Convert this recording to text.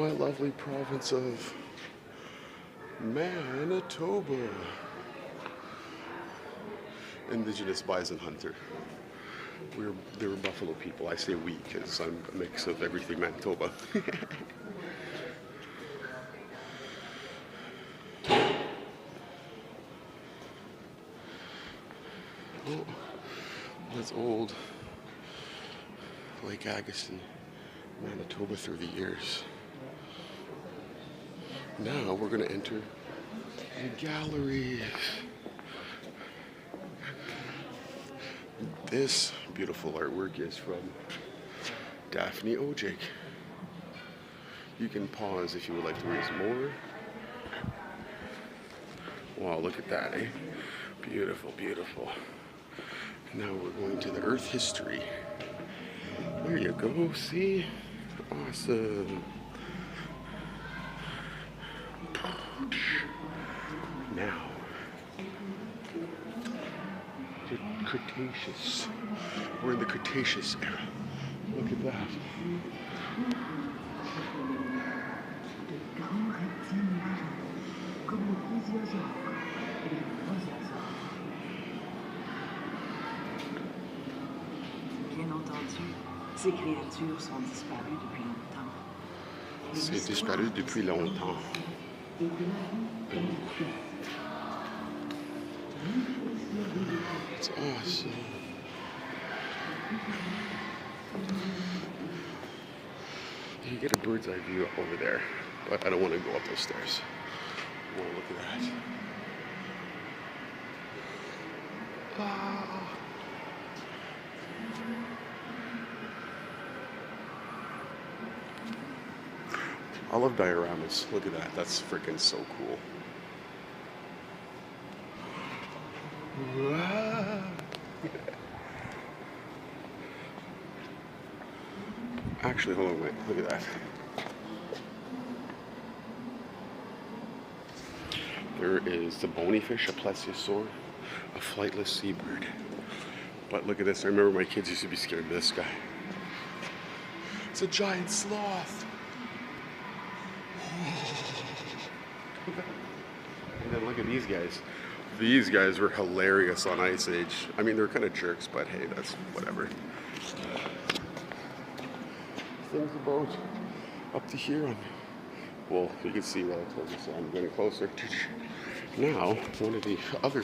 my lovely province of Manitoba. Indigenous bison hunter. They were buffalo people. I say we because I'm a mix of everything Manitoba. Oh, that's old. Lake Agassiz, Manitoba through the years. Now we're going to enter the gallery. This beautiful artwork is from Daphne Ojik. You can pause if you would like to read some more. Wow, look at that, eh? Beautiful, beautiful. Now we're going to the Earth history. There you go, see? Awesome. Now, the Cretaceous. We're in the Cretaceous era. Look at that. Bien entendu, ces créatures sont disparues depuis longtemps. C'est disparu depuis longtemps. It's awesome. You get a bird's eye view up over there, but I don't want to go up those stairs. I want to look at that. Ah. I love dioramas. Look at that. That's freaking so cool. Actually, hold on, wait. Look at that. There is the bony fish, a plesiosaur, a flightless seabird. But look at this. I remember my kids used to be scared of this guy. It's a giant sloth. And then look at these guys. These guys were hilarious on Ice Age. I mean, they're kind of jerks, but hey, that's whatever. Things about up to here. Well, you can see right closer, so I'm getting closer. Now, one of the other